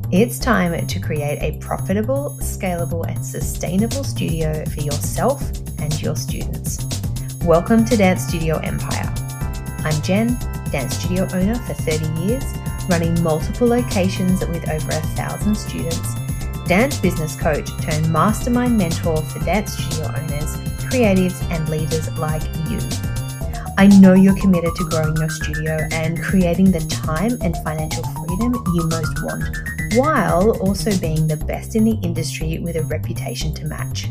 It's time to create a profitable, scalable, and sustainable studio for yourself and your students. Welcome to Dance Studio Empire. I'm Jen, dance studio owner for 30 years, running multiple locations with over 1,000 students, dance business coach turned mastermind mentor for dance studio owners, creatives, and leaders like you. I know you're committed to growing your studio and creating the time and financial freedom you most want, while also being the best in the industry with a reputation to match.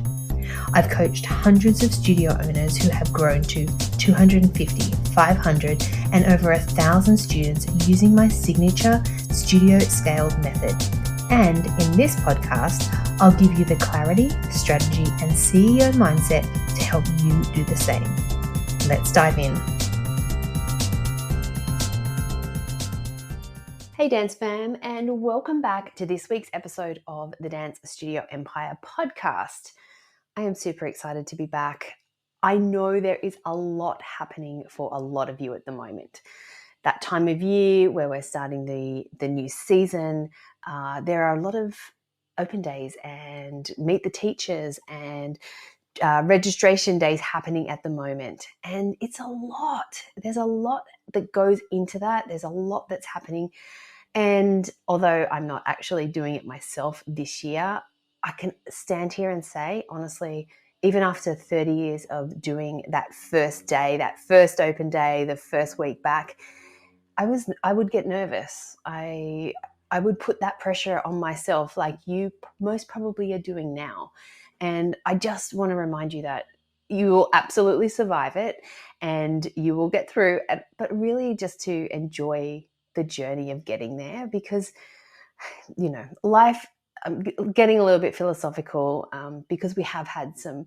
I've coached hundreds of studio owners who have grown to 250, 500, and over 1,000 students using my signature studio scaled method. And in this podcast, I'll give you the clarity, strategy, and CEO mindset to help you do the same. Let's dive in. Hey Dance Fam, and welcome back to this week's episode of the Dance Studio Empire podcast. I am super excited to be back. I know there is a lot happening for a lot of you at the moment. That time of year where we're starting the new season, there are a lot of open days and meet the teachers and registration days happening at the moment. And it's a lot. There's a lot that goes into that. There's a lot that's happening. And although I'm not actually doing it myself this year, I can stand here and say, honestly, even after 30 years of doing that first day, that first open day, the first week back, I would get nervous. I would put that pressure on myself like you most probably are doing now. And I just want to remind you that you will absolutely survive it and you will get through it, but really just to enjoy the journey of getting there, because, you know, life, I'm getting a little bit philosophical because we have had some,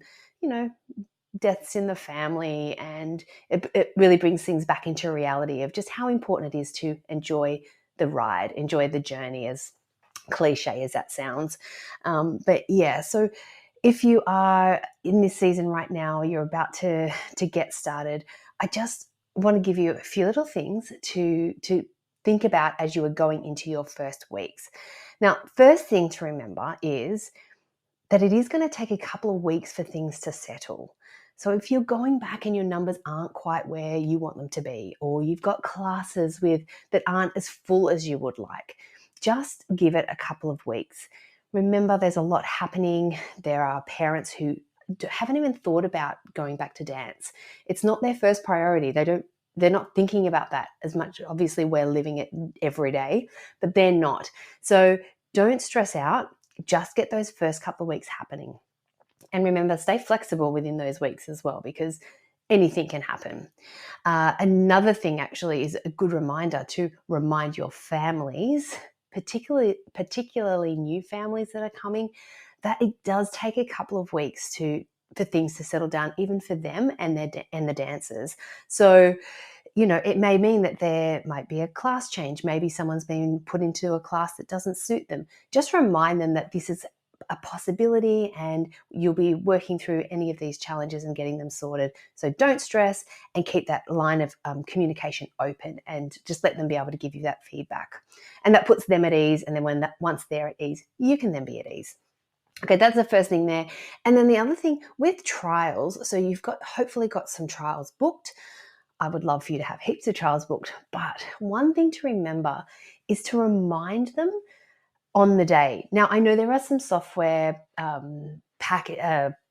deaths in the family, and it really brings things back into reality of just how important it is to enjoy the ride, enjoy the journey, as cliche as that sounds. But yeah, so if you are in this season right now, you're about to get started, I just want to give you a few little things to think about as you are going into your first weeks. Now, first thing to remember is that it is going to take a couple of weeks for things to settle. So if you're going back and your numbers aren't quite where you want them to be, or you've got classes that aren't as full as you would like, just give it a couple of weeks. Remember, there's a lot happening. There are parents who haven't even thought about going back to dance. It's not their first priority. They're not thinking about that as much. Obviously, we're living it every day, but they're not. So don't stress out. Just get those first couple of weeks happening. And remember, stay flexible within those weeks as well, because anything can happen. Another thing actually is a good reminder to remind your families, particularly new families that are coming, that it does take a couple of weeks for things to settle down, even for them and the dancers. So, it may mean that there might be a class change. Maybe someone's been put into a class that doesn't suit them. Just remind them that this is a possibility and you'll be working through any of these challenges and getting them sorted. So don't stress and keep that line of communication open, and just let them be able to give you that feedback. And that puts them at ease. And then once they're at ease, you can then be at ease. Okay, that's the first thing there. And then the other thing with trials, so you've hopefully got some trials booked. I would love for you to have heaps of trials booked. But one thing to remember is to remind them on the day. Now, I know there are some software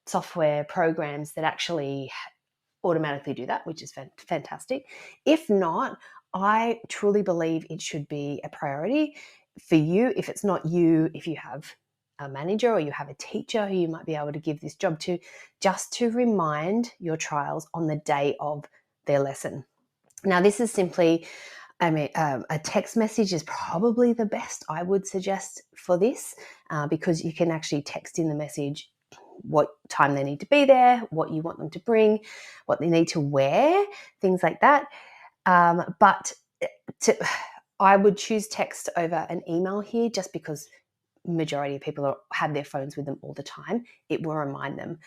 software programs that actually automatically do that, which is fantastic. If not, I truly believe it should be a priority for you. If it's not you, if you have a manager or you have a teacher who you might be able to give this job to, just to remind your trials on the day of their lesson. Now, this is simply, a text message is probably the best I would suggest for this, because you can actually text in the message what time they need to be there, what you want them to bring, what they need to wear, things like that. But I would choose text over an email here, just because majority of people have their phones with them all the time. It will remind them.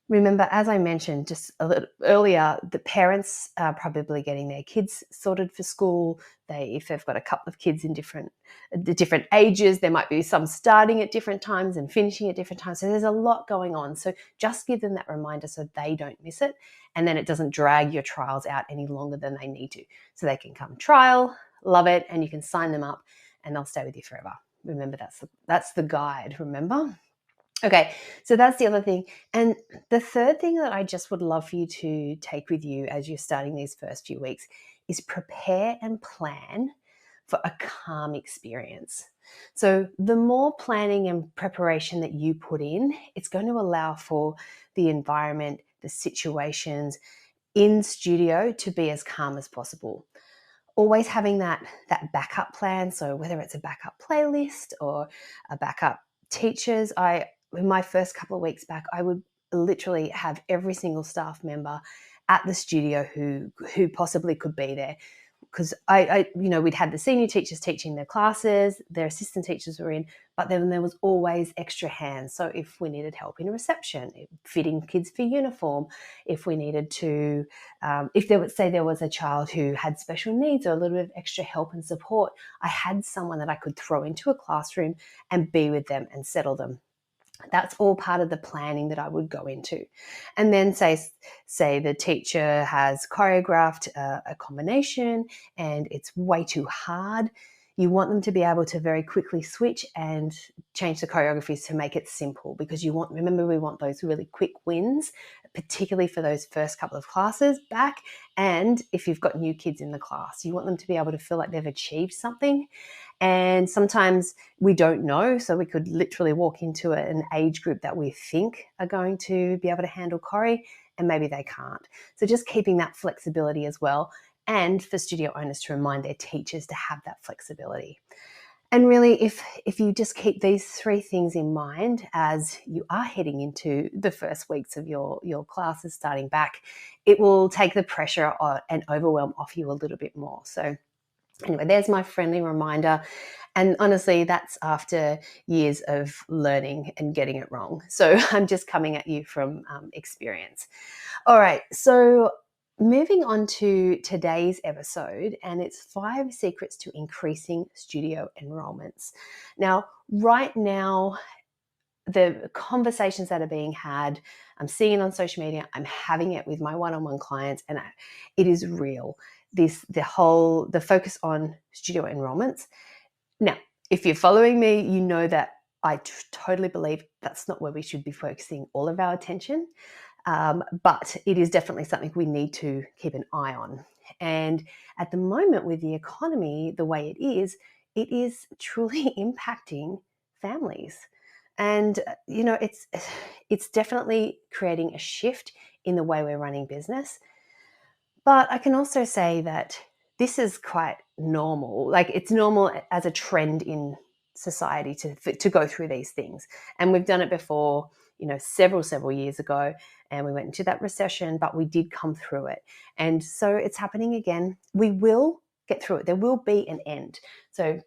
Remember, as I mentioned just a little earlier, the parents are probably getting their kids sorted for school. If they've got a couple of kids in different ages, there might be some starting at different times and finishing at different times. So there's a lot going on. So just give them that reminder so they don't miss it. And then it doesn't drag your trials out any longer than they need to. So they can come trial, love it, and you can sign them up and they'll stay with you forever. Remember, that's the guide, remember? Okay, so that's the other thing. And the third thing that I just would love for you to take with you as you're starting these first few weeks is prepare and plan for a calm experience. So the more planning and preparation that you put in, it's going to allow for the environment, the situations in studio to be as calm as possible. Always having that backup plan. So whether it's a backup playlist or a backup teachers, in my first couple of weeks back, I would literally have every single staff member at the studio who possibly could be there, because we'd had the senior teachers teaching their classes, their assistant teachers were in, but then there was always extra hands. So if we needed help in reception, fitting kids for uniform, if we needed to, if there was a child who had special needs or a little bit of extra help and support, I had someone that I could throw into a classroom and be with them and settle them. That's all part of the planning that I would go into. And then say the teacher has choreographed a combination and it's way too hard. You want them to be able to very quickly switch and change the choreographies to make it simple, because we want those really quick wins, particularly for those first couple of classes back. And if you've got new kids in the class, you want them to be able to feel like they've achieved something. And sometimes we don't know, so we could literally walk into an age group that we think are going to be able to handle choreo, and maybe they can't. So just keeping that flexibility as well, and for studio owners to remind their teachers to have that flexibility. And really, if you just keep these three things in mind as you are heading into the first weeks of your classes starting back, it will take the pressure and overwhelm off you a little bit more. So anyway, there's my friendly reminder. And honestly, that's after years of learning and getting it wrong. So I'm just coming at you from experience. All right, so moving on to today's episode, and it's 5 secrets to increasing studio enrollments. Now, right now, the conversations that are being had, I'm seeing it on social media, I'm having it with my one-on-one clients, and it is real. The focus on studio enrollments. Now, if you're following me, you know that I totally believe that's not where we should be focusing all of our attention. But it is definitely something we need to keep an eye on. And at the moment, with the economy the way it is truly impacting families. And it's definitely creating a shift in the way we're running business. But I can also say that this is quite normal. Like, it's normal as a trend in society to go through these things. And we've done it before, several years ago, and we went into that recession, but we did come through it. And so it's happening again. We will get through it. There will be an end. So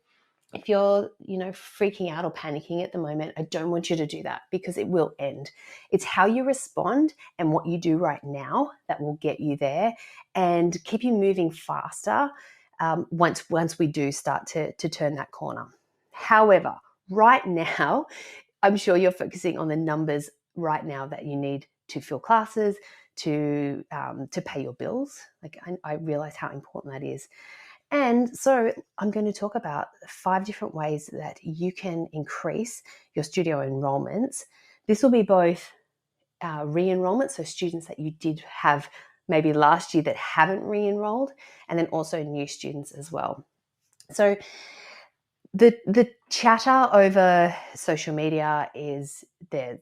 if you're, freaking out or panicking at the moment, I don't want you to do that, because it will end. It's how you respond and what you do right now that will get you there and keep you moving faster once we do start to turn that corner. However, right now, I'm sure you're focusing on the numbers right now that you need to fill classes, to pay your bills. Like, I realize how important that is. And so I'm going to talk about 5 different ways that you can increase your studio enrollments. This will be both re-enrollments, so students that you did have maybe last year that haven't re-enrolled, and then also new students as well. So the chatter over social media is the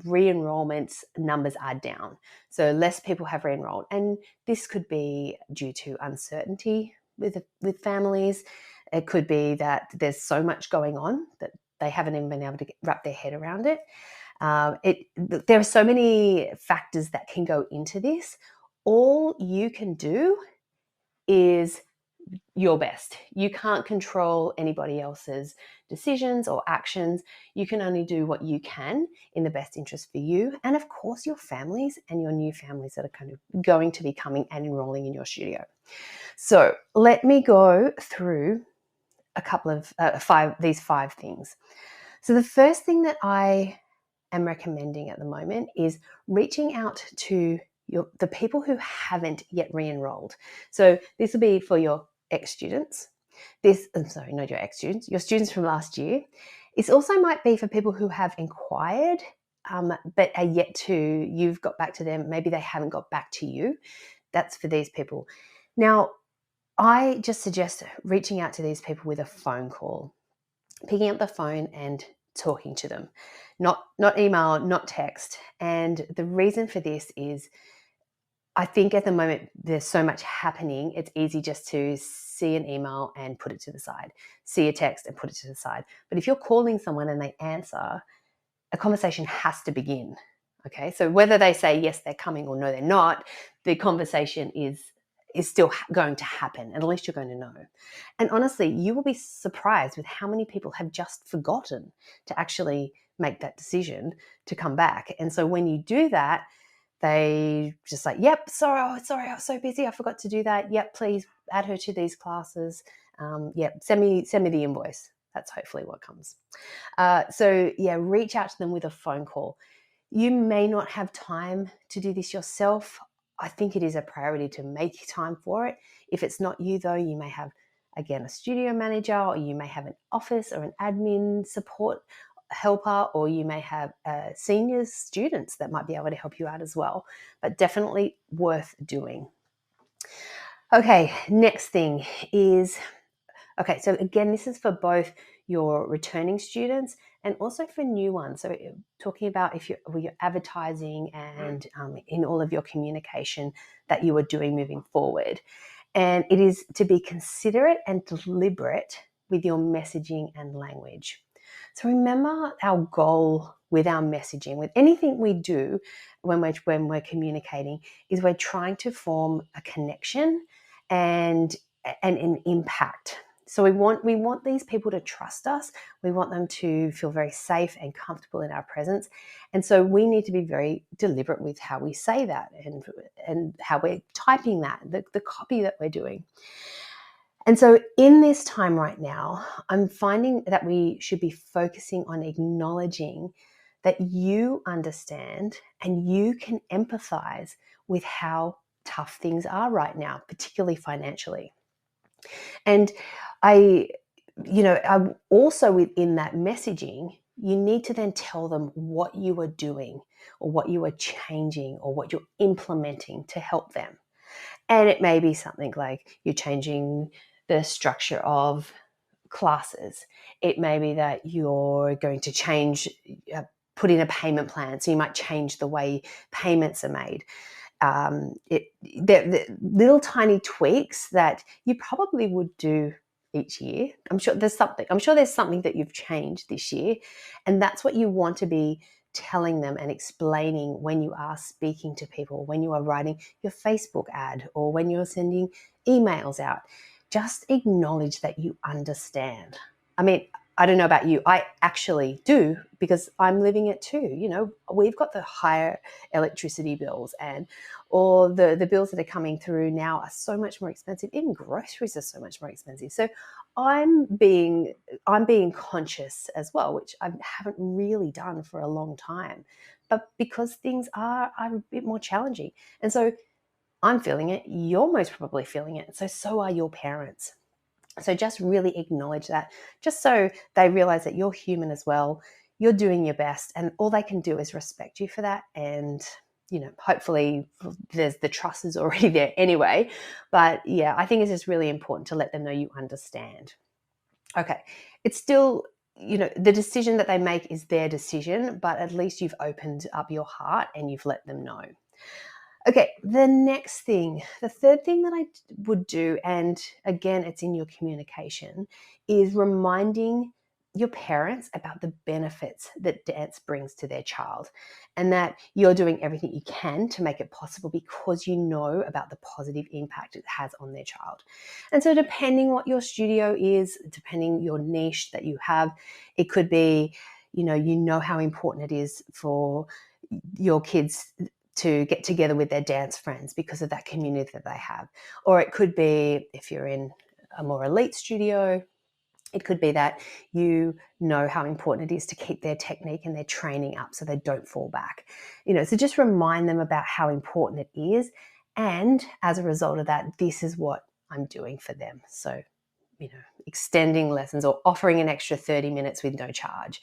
re-enrollments numbers are down. So less people have re-enrolled. And this could be due to uncertainty with families. It could be that there's so much going on that they haven't even been able to wrap their head around it. There are so many factors that can go into this. All you can do is your best. You can't control anybody else's decisions or actions. You can only do what you can in the best interest for you and, of course, your families and your new families that are kind of going to be coming and enrolling in your studio. So let me go through a couple of these five things. So the first thing that I am recommending at the moment is reaching out to the people who haven't yet re-enrolled. So this will be for your ex-students. Not your ex-students, your students from last year. It also might be for people who have inquired, but are yet to, you've got back to them, maybe they haven't got back to you. That's for these people. Now, I just suggest reaching out to these people with a phone call, picking up the phone and talking to them, not email, not text. And the reason for this is I think at the moment there's so much happening, it's easy just to see an email and put it to the side, see a text and put it to the side. But if you're calling someone and they answer, a conversation has to begin. Okay, so whether they say yes, they're coming or no, they're not, the conversation is still going to happen, and at least you're going to know. And honestly, you will be surprised with how many people have just forgotten to actually make that decision to come back. And so when you do that, they just like, yep, sorry, I was so busy, I forgot to do that. Yep, please add her to these classes. Yep, send me the invoice. That's hopefully what comes. So yeah, reach out to them with a phone call. You may not have time to do this yourself. I think it is a priority to make time for it. If it's not you though, you may have, again, a studio manager, or you may have an office or an admin support helper, or you may have senior students that might be able to help you out as well, but definitely worth doing. Okay, next thing is, okay, so again, this is for both your returning students and also for new ones. So talking about if you're advertising and in all of your communication that you are doing moving forward. And it is to be considerate and deliberate with your messaging and language. So remember our goal with our messaging, with anything we do when we're communicating, is we're trying to form a connection and an impact. So we want these people to trust us. We want them to feel very safe and comfortable in our presence. And so we need to be very deliberate with how we say that and how we're typing that, the copy that we're doing. And so in this time right now, I'm finding that we should be focusing on acknowledging that you understand and you can empathize with how tough things are right now, particularly financially. And I also within that messaging, you need to then tell them what you are doing or what you are changing or what you're implementing to help them. And it may be something like you're changing the structure of classes. It may be that you're going to put in a payment plan. So you might change the way payments are made. They're little tiny tweaks that you probably would do each year. I'm sure there's something that you've changed this year, and that's what you want to be telling them and explaining when you are speaking to people, when you are writing your Facebook ad or when you're sending emails out. Just acknowledge that you understand. I mean, I don't know about you. I actually do, because I'm living it too. You know, we've got the higher electricity bills, and or the bills that are coming through now are so much more expensive. Even groceries are so much more expensive. So I'm being conscious as well, which I haven't really done for a long time. But because things are a bit more challenging. And so I'm feeling it. You're most probably feeling it. So are your parents. So just really acknowledge that, just so they realize that you're human as well. You're doing your best, and all they can do is respect you for that. And, you know, hopefully the trust is already there anyway. But yeah, I think it's just really important to let them know you understand. Okay. It's still, the decision that they make is their decision, but at least you've opened up your heart and you've let them know. Okay, the third thing that I would do, and again, it's in your communication, is reminding your parents about the benefits that dance brings to their child, and that you're doing everything you can to make it possible because you know about the positive impact it has on their child. And so depending what your studio is, depending your niche that you have, it could be, you know how important it is for your kids to get together with their dance friends because of that community that they have. Or it could be, if you're in a more elite studio, it could be that you know how important it is to keep their technique and their training up so they don't fall back. So just remind them about how important it is. And as a result of that, this is what I'm doing for them. So, extending lessons or offering an extra 30 minutes with no charge.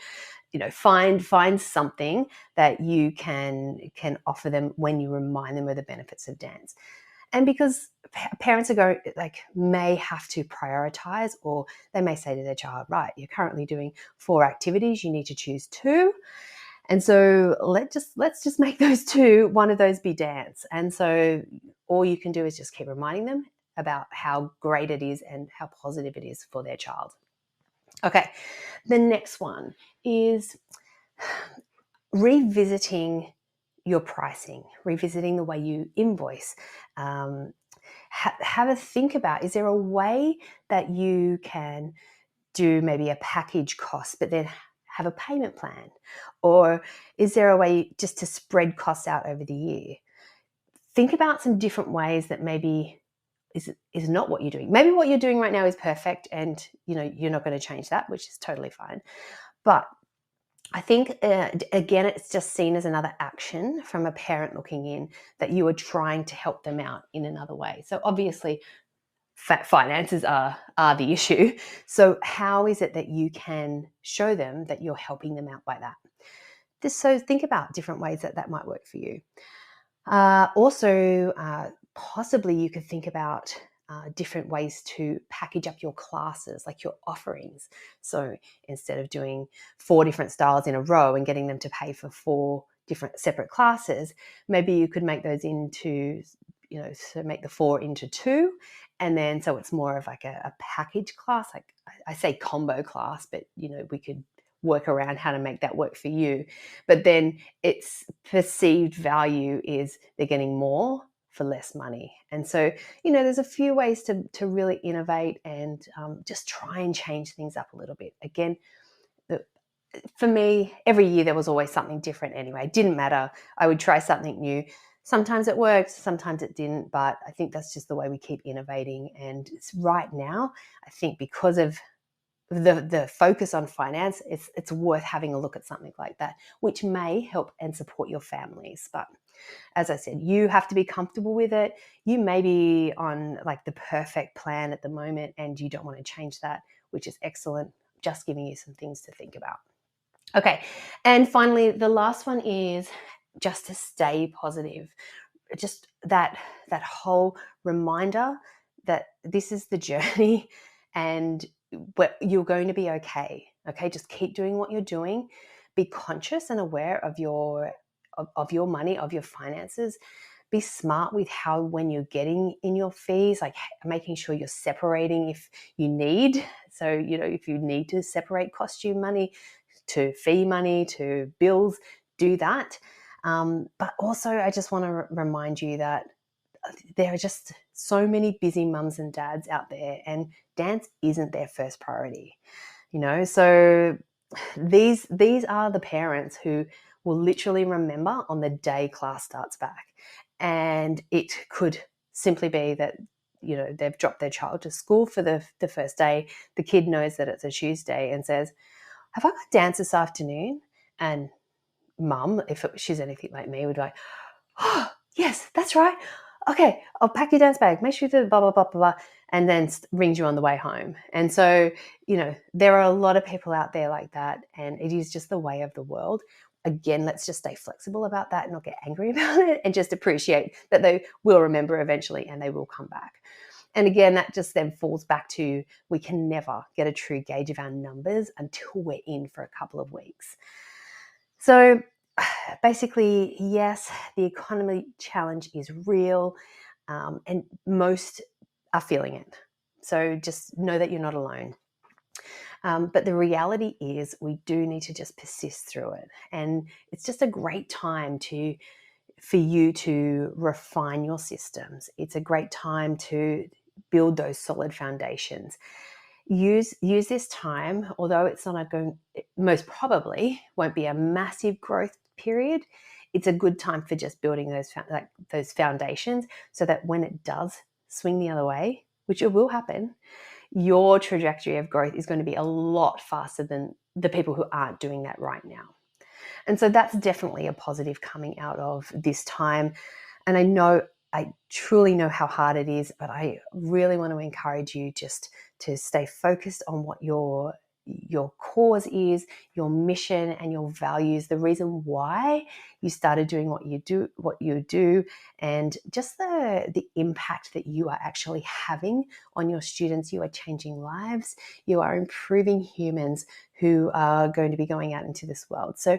Find something that you can offer them when you remind them of the benefits of dance. And because parents may have to prioritize, or they may say to their child, right, you're currently doing 4 activities, you need to choose 2. And so let's just make those 2, one of those be dance. And so all you can do is just keep reminding them about how great it is and how positive it is for their child. Okay, the next one is revisiting your pricing, revisiting the way you invoice. Have a think about, is there a way that you can do maybe a package cost, but then have a payment plan? Or is there a way just to spread costs out over the year? Think about some different ways that maybe is not what you're doing. Maybe what you're doing right now is perfect and you're not going to change that, which is totally fine. But I think, again, it's just seen as another action from a parent looking in, that you are trying to help them out in another way. So obviously, finances are the issue. So how is it that you can show them that you're helping them out by that? So think about different ways that might work for you. Also, possibly you could think about different ways to package up your classes, like your offerings. So instead of doing 4 different styles in a row and getting them to pay for 4 different separate classes, maybe you could make those into, so make the 4 into 2. And then so it's more of like a package class. Like I say combo class, but we could work around how to make that work for you. But then its perceived value is they're getting more for less money. And so, there's a few ways to really innovate and just try and change things up a little bit. Again, for me, every year there was always something different anyway. It didn't matter. I would try something new. Sometimes it worked, sometimes it didn't, but I think that's just the way we keep innovating. And it's right now, I think because of the focus on finance, it's worth having a look at something like that, which may help and support your families. But as I said, you have to be comfortable with it. You may be on like the perfect plan at the moment and you don't want to change that, which is excellent. Just giving you some things to think about. Okay, and finally, the last one is just to stay positive. Just that whole reminder that this is the journey and you're going to be okay. Okay, just keep doing what you're doing. Be conscious and aware of your money, of your finances. Be smart with how, when you're getting in your fees, like making sure you're separating if you need. So, if you need to separate costume money to fee money to bills, do that. But also, I just want to remind you that there are just so many busy mums and dads out there, and dance isn't their first priority. So these are the parents who will literally remember on the day class starts back. And it could simply be that they've dropped their child to school for the first day. The kid knows that it's a Tuesday and says, have I got dance this afternoon? And mum, if she's anything like me, would be like, oh, yes, that's right. Okay, I'll pack your dance bag. Make sure you do blah, blah, blah, blah, blah, and then rings you on the way home. And so, there are a lot of people out there like that, and it is just the way of the world. Again, let's just stay flexible about that and not get angry about it, and just appreciate that they will remember eventually and they will come back. And again, that just then falls back to, we can never get a true gauge of our numbers until we're in for a couple of weeks. So basically, yes, the economy challenge is real, and most are feeling it. So just know that you're not alone. But the reality is we do need to just persist through it. And it's just a great time for you to refine your systems. It's a great time to build those solid foundations. Use this time, although it's not most probably won't be a massive growth period. It's a good time for just building those foundations, so that when it does swing the other way, which it will happen, your trajectory of growth is going to be a lot faster than the people who aren't doing that right now. And so that's definitely a positive coming out of this time. And I truly know how hard it is, but I really want to encourage you just to stay focused on what your cause is, your mission and your values, the reason why you started doing what you do, and just the impact that you are actually having on your students. You are changing lives. You are improving humans who are going to be going out into this world. So,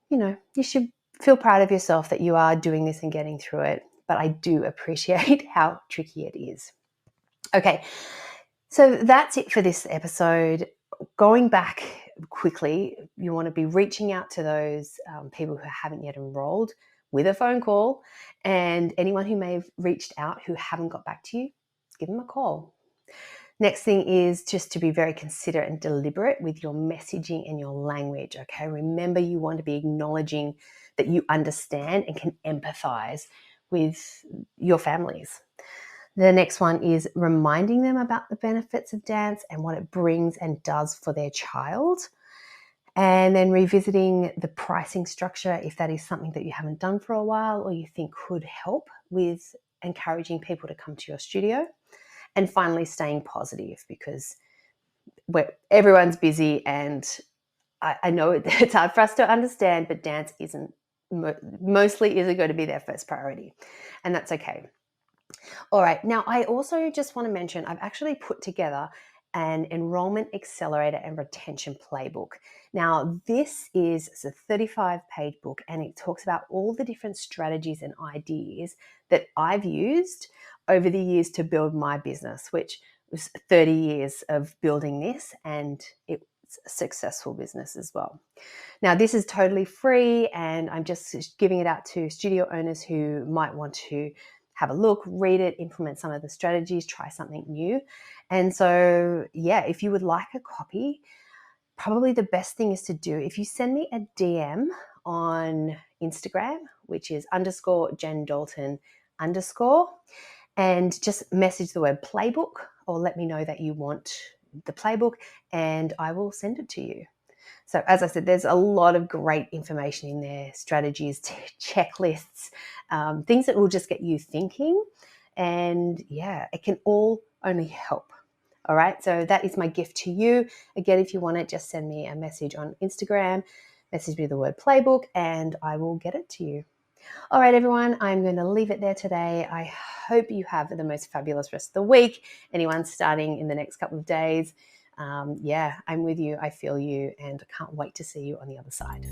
you should feel proud of yourself that you are doing this and getting through it. But I do appreciate how tricky it is. Okay, so that's it for this episode. Going back quickly, you want to be reaching out to those people who haven't yet enrolled with a phone call, and anyone who may have reached out who haven't got back to you, give them a call. Next thing is just to be very considerate and deliberate with your messaging and your language, okay? Remember, you want to be acknowledging that you understand and can empathize with your families. The next one is reminding them about the benefits of dance and what it brings and does for their child. And then revisiting the pricing structure if that is something that you haven't done for a while or you think could help with encouraging people to come to your studio. And finally, staying positive, because everyone's busy, and I know it's hard for us to understand, but dance mostly isn't going to be their first priority, and that's okay. All right, now I also just want to mention I've actually put together an Enrolment Accelerator and Retention Playbook. Now, this is a 35-page book, and it talks about all the different strategies and ideas that I've used over the years to build my business, which was 30 years of building this, and it's a successful business as well. Now, this is totally free, and I'm just giving it out to studio owners who might want to have a look, read it, implement some of the strategies, try something new. And so, if you would like a copy, probably the best thing is to do, if you send me a DM on Instagram, which is _JenDalton_, and just message the word playbook, or let me know that you want the playbook, and I will send it to you. So as I said, there's a lot of great information in there, strategies, checklists, things that will just get you thinking. And it can all only help. All right, so that is my gift to you. Again, if you want it, just send me a message on Instagram, message me the word playbook, and I will get it to you. All right, everyone, I'm going to leave it there today. I hope you have the most fabulous rest of the week. Anyone starting in the next couple of days, I'm with you, I feel you, and I can't wait to see you on the other side.